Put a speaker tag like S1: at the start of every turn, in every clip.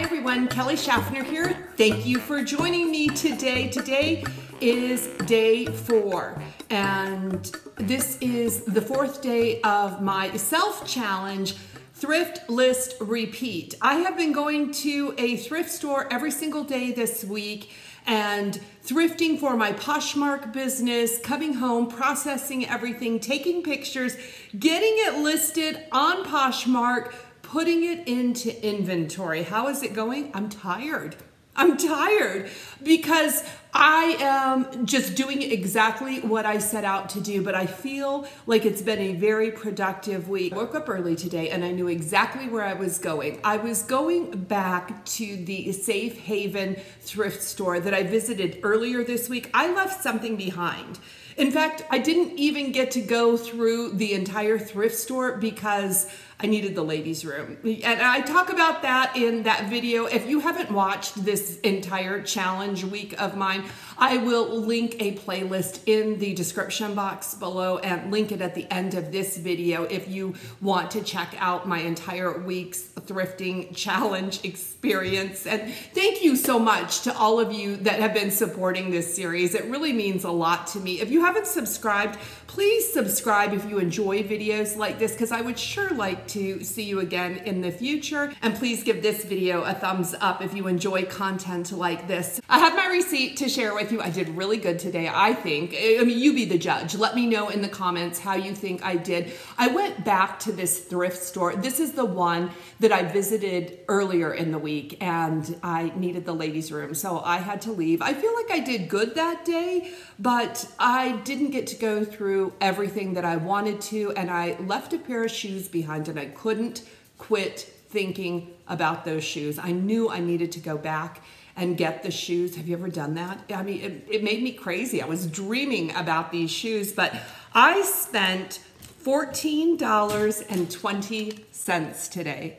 S1: everyone, Kelly Shaffner here. Thank you for joining me today. Today is day 4, and this is the 4th day of my self-challenge, Thrift List Repeat. I have been going to a thrift store every single day this week and thrifting for my Poshmark business, coming home, processing everything, taking pictures, getting it listed on Poshmark, putting it into inventory. How is it going? I'm tired. I'm tired because I am just doing exactly what I set out to do, but I feel like it's been a very productive week. I woke up early today and I knew exactly where I was going. I was going back to the Safe Haven thrift store that I visited earlier this week. I left something behind. In fact, I didn't even get to go through the entire thrift store because I needed the ladies' room. And I talk about that in that video. If you haven't watched this entire challenge week of mine, I will link a playlist in the description box below and link it at the end of this video if you want to check out my entire week's thrifting challenge experience. And thank you so much to all of you that have been supporting this series. It really means a lot to me. If you haven't subscribed, please subscribe if you enjoy videos like this, because I would sure like to see you again in the future. And please give this video a thumbs up if you enjoy content like this. I have my receipt to share with you. I did really good today, I think. I mean, you be the judge. Let me know in the comments how you think I did. I went back to this thrift store. This is the one that I visited earlier in the week, and I needed the ladies' room, so I had to leave. I feel like I did good that day, but I didn't get to go through everything that I wanted to, and I left a pair of shoes behind, and I couldn't quit thinking about those shoes. I knew I needed to go back and get the shoes. Have you ever done that? I mean, it made me crazy. I was dreaming about these shoes, but I spent $14.20 today.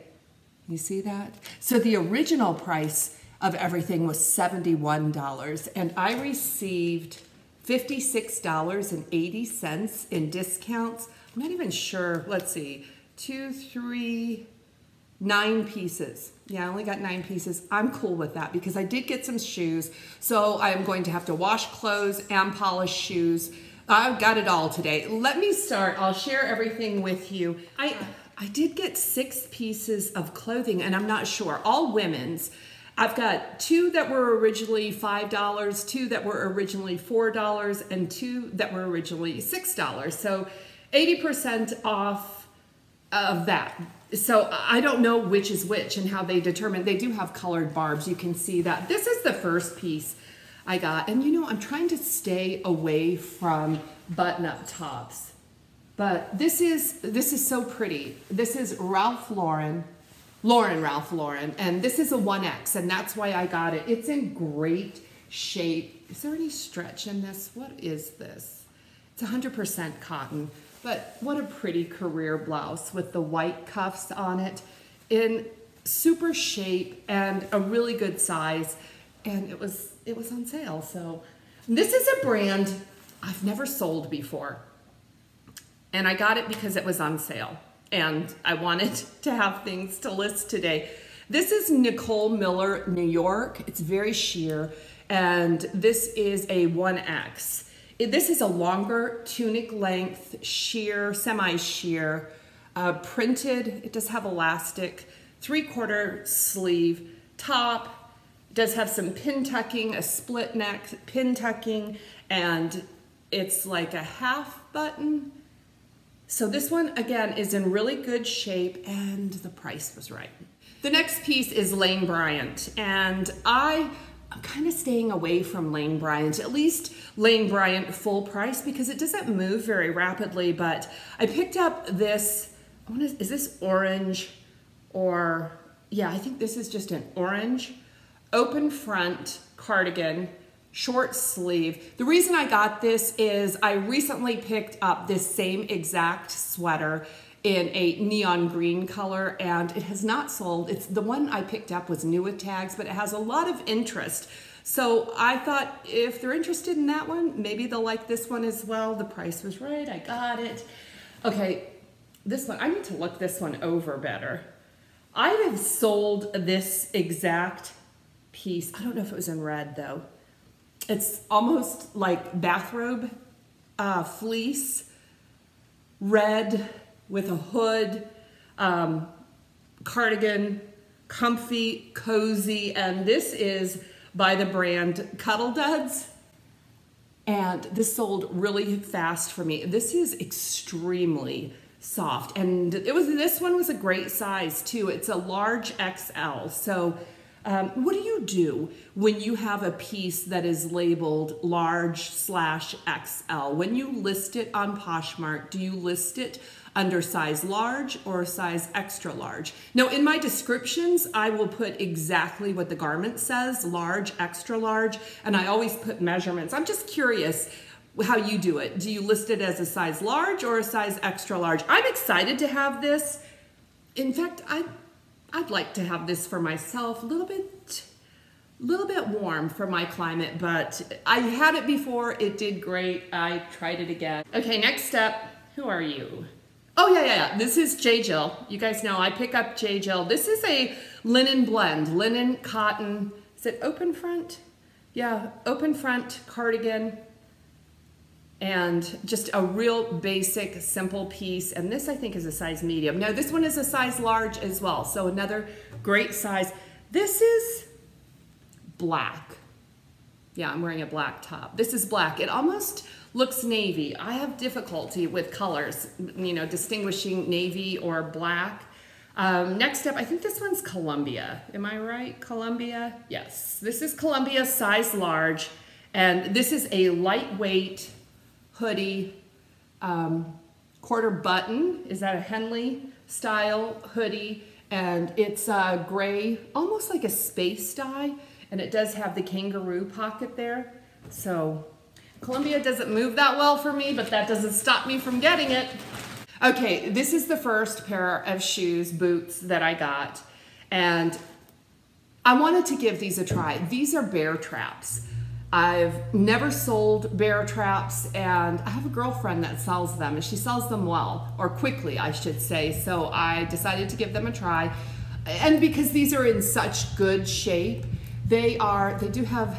S1: You see that? So the original price of everything was $71, and I received $56.80 in discounts. I'm not even sure. Let's see. 2, 3, 9 pieces. Yeah, I only got 9 pieces. I'm cool with that because I did get some shoes. So I'm going to have to wash clothes and polish shoes. I've got it all today. Let me start. I'll share everything with you. I did get 6 pieces of clothing, and I'm not sure. All women's. I've got 2 that were originally $5, 2 that were originally $4, and 2 that were originally $6. So 80% off of that. So I don't know which is which and how they determine. They do have colored barbs. You can see that. This is the first piece I got. And you know, I'm trying to stay away from button-up tops. But this is so pretty. This is Ralph Lauren, Ralph Lauren, and this is a 1X, and that's why I got it. It's in great shape. Is there any stretch in this? What is this? It's 100% cotton. But what a pretty career blouse with the white cuffs on it, in super shape and a really good size, and it was on sale. So this is a brand I've never sold before, and I got it because it was on sale, and I wanted to have things to list today. This is Nicole Miller, New York. It's very sheer, and this is a 1X. This is a longer tunic length, sheer, semi-sheer, printed. It does have elastic, 3/4 sleeve top. It does have some pin tucking, a split neck pin tucking, and it's like a half button. So this one, again, is in really good shape, and the price was right. The next piece is Lane Bryant, and I'm kind of staying away from Lane Bryant, at least Lane Bryant full price, because it doesn't move very rapidly. But I picked up this, is this orange, or yeah, I think this is just an orange open front cardigan, short sleeve. The reason I got this is I recently picked up this same exact sweater in a neon green color, and it has not sold. It's the one I picked up was new with tags, but it has a lot of interest. So I thought if they're interested in that one, maybe they'll like this one as well. The price was right, I got it. Okay, this one, I need to look this one over better. I have sold this exact piece. I don't know if it was in red though. It's almost like bathrobe fleece, red with a hood, cardigan, comfy, cozy, and this is by the brand Cuddle Duds. And this sold really fast for me. This is extremely soft, and this one was a great size too. It's a large XL. So what do you do when you have a piece that is labeled large/XL? When you list it on Poshmark, do you list it under size large or size extra large? Now, in my descriptions, I will put exactly what the garment says, large, extra large, and I always put measurements. I'm just curious how you do it. Do you list it as a size large or a size extra large? I'm excited to have this. In fact, I'd like to have this for myself, a little bit warm for my climate, but I had it before, it did great. I tried it again. Okay, next up, who are you? Oh yeah, this is J. Jill. You guys know I pick up J. Jill. This is a linen blend, linen, cotton. Is it open front? Yeah, open front cardigan. And just a real basic, simple piece. And this I think is a size medium. No, this one is a size large as well. So another great size. This is black. Yeah, I'm wearing a black top. This is black. It almost looks navy. I have difficulty with colors, you know, distinguishing navy or black. Next up, I think this one's Columbia. Am I right? Columbia? Yes. This is Columbia, size large. And this is a lightweight hoodie, quarter button. Is that a Henley style hoodie? And it's gray, almost like a space dye. And it does have the kangaroo pocket there. So Columbia doesn't move that well for me, but that doesn't stop me from getting it. Okay, this is the first pair of shoes, boots that I got. And I wanted to give these a try. These are bear traps. I've never sold bear traps, and I have a girlfriend that sells them, and she sells them well, or quickly, I should say. So I decided to give them a try. And because these are in such good shape, they do have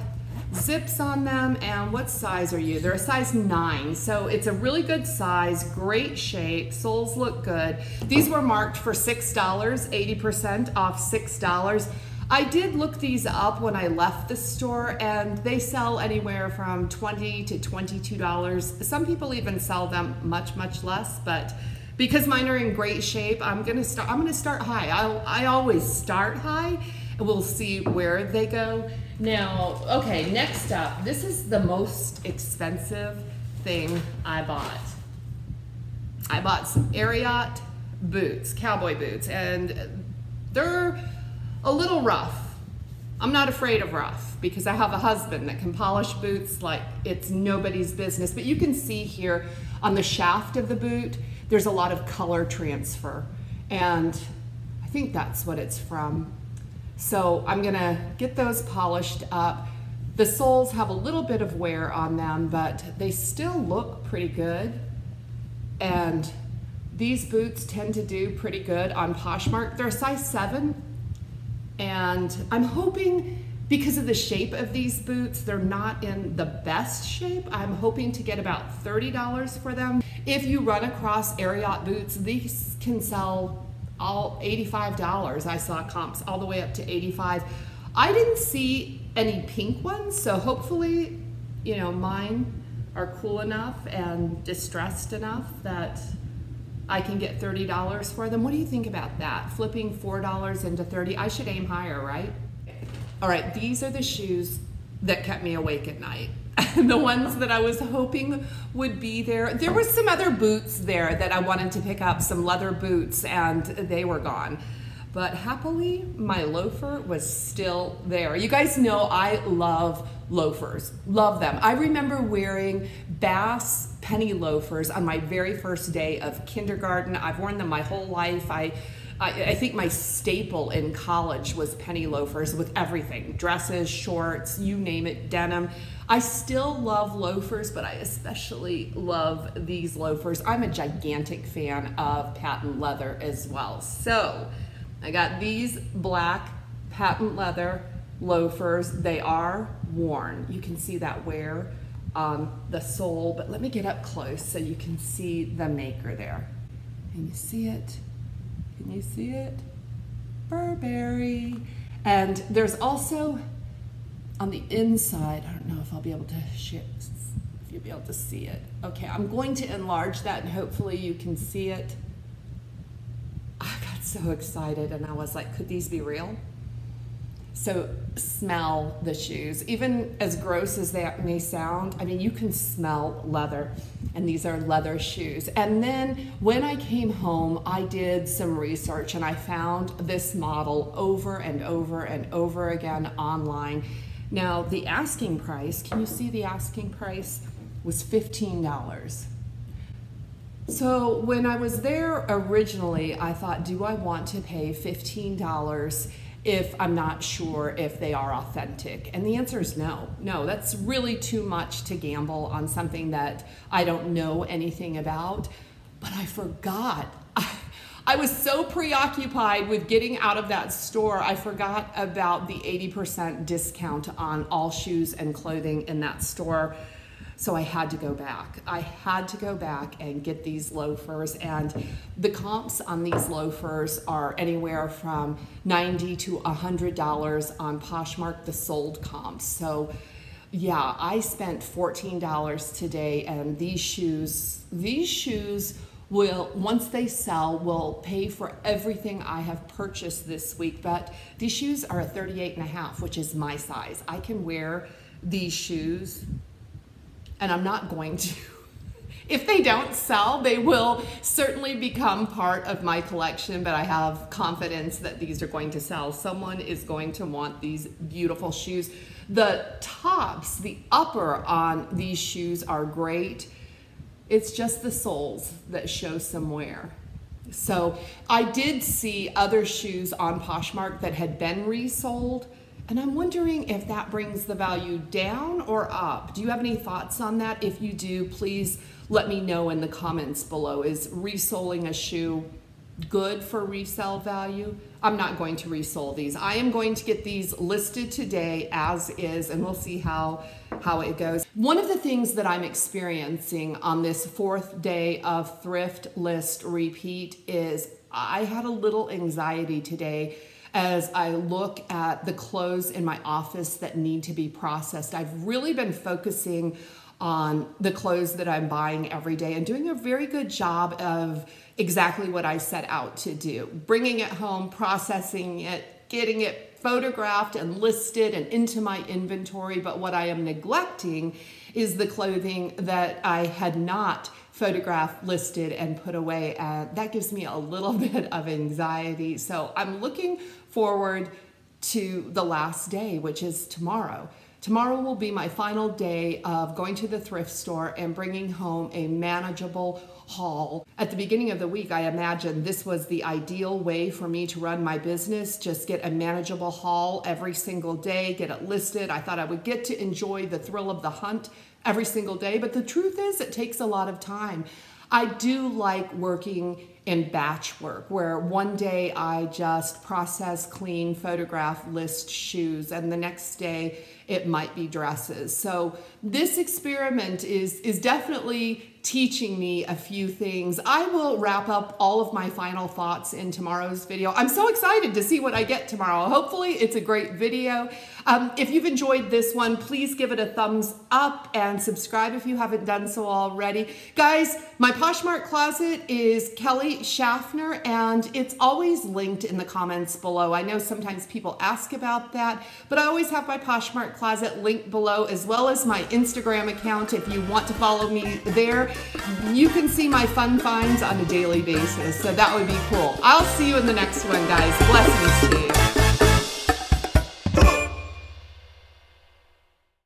S1: zips on them. And what size are you? They're a size 9. So it's a really good size, great shape, soles look good. These were marked for $6, 80% off $6. I did look these up when I left the store, and they sell anywhere from $20 to $22. Some people even sell them much, much less, but because mine are in great shape, I'm gonna start high. I always start high, and we'll see where they go. Now, okay, next up, this is the most expensive thing I bought. I bought some Ariat boots, cowboy boots, and they're a little rough. I'm not afraid of rough because I have a husband that can polish boots like it's nobody's business. But you can see here on the shaft of the boot, there's a lot of color transfer. And I think that's what it's from. So I'm gonna get those polished up. The soles have a little bit of wear on them, but they still look pretty good. And these boots tend to do pretty good on Poshmark. They're a size 7. And I'm hoping, because of the shape of these boots, they're not in the best shape. I'm hoping to get about $30 for them. If you run across Ariat boots, these can sell all $85. I saw comps all the way up to $85. I didn't see any pink ones, so hopefully, you know, mine are cool enough and distressed enough that I can get $30 for them. What do you think about that? Flipping $4 into $30? I should aim higher, right? All right, these are the shoes that kept me awake at night. The ones that I was hoping would be there. There were some other boots there that I wanted to pick up, some leather boots, and they were gone. But happily, my loafer was still there. You guys know I love loafers, love them. I remember wearing Bass penny loafers on my very first day of kindergarten. I've worn them my whole life. I think my staple in college was penny loafers with everything, dresses, shorts, you name it, denim. I still love loafers, but I especially love these loafers. I'm a gigantic fan of patent leather as well. So I got these black patent leather loafers. They are worn. You can see that wear on the sole, but let me get up close so you can see the maker there. Can you see it? Can you see it? Burberry. And there's also on the inside, I don't know if I'll be able to share, if you'll be able to see it. Okay, I'm going to enlarge that and hopefully you can see it. I got so excited and I was like, could these be real? So smell the shoes. Even as gross as they may sound, I mean, you can smell leather, and these are leather shoes. And then when I came home, I did some research and I found this model over and over and over again online. Now the asking price, can you see the asking price, was $15. So when I was there originally, I thought, do I want to pay $15 if I'm not sure if they are authentic? And the answer is no. No, that's really too much to gamble on something that I don't know anything about. But I forgot. I was so preoccupied with getting out of that store, I forgot about the 80% discount on all shoes and clothing in that store. So I had to go back. I had to go back and get these loafers, and the comps on these loafers are anywhere from $90 to $100 on Poshmark, the sold comps. So yeah, I spent $14 today, and these shoes will, once they sell, will pay for everything I have purchased this week. But these shoes are a 38.5, which is my size. I can wear these shoes, and I'm not going to. If they don't sell, they will certainly become part of my collection, but I have confidence that these are going to sell. Someone is going to want these beautiful shoes. The tops, the upper on these shoes are great. It's just the soles that show some wear. So I did see other shoes on Poshmark that had been resold, and I'm wondering if that brings the value down or up. Do you have any thoughts on that? If you do, please let me know in the comments below. Is resoling a shoe good for resale value? I'm not going to resole these. I am going to get these listed today as is, and we'll see how it goes. One of the things that I'm experiencing on this 4th day of Thrift List Repeat is I had a little anxiety today as I look at the clothes in my office that need to be processed. I've really been focusing on the clothes that I'm buying every day and doing a very good job of exactly what I set out to do. Bringing it home, processing it, getting it photographed and listed and into my inventory. But what I am neglecting is the clothing that I had not photographed, listed, and put away. That gives me a little bit of anxiety. So I'm looking forward to the last day, which is tomorrow. Tomorrow will be my final day of going to the thrift store and bringing home a manageable haul. At the beginning of the week, I imagined this was the ideal way for me to run my business. Just get a manageable haul every single day, get it listed. I thought I would get to enjoy the thrill of the hunt every single day, but the truth is it takes a lot of time. I do like working in batch work, where one day I just process, clean, photograph, list shoes, and the next day it might be dresses. So this experiment is definitely teaching me a few things. I will wrap up all of my final thoughts in tomorrow's video. I'm so excited to see what I get tomorrow. Hopefully it's a great video. If you've enjoyed this one, please give it a thumbs up and subscribe if you haven't done so already. Guys, my Poshmark Closet is Kelly Shaffner, and it's always linked in the comments below. I know sometimes people ask about that, but I always have my Poshmark Closet linked below, as well as my Instagram account. If you want to follow me there, you can see my fun finds on a daily basis, so that would be cool. I'll see you in the next one, guys. Blessings to you.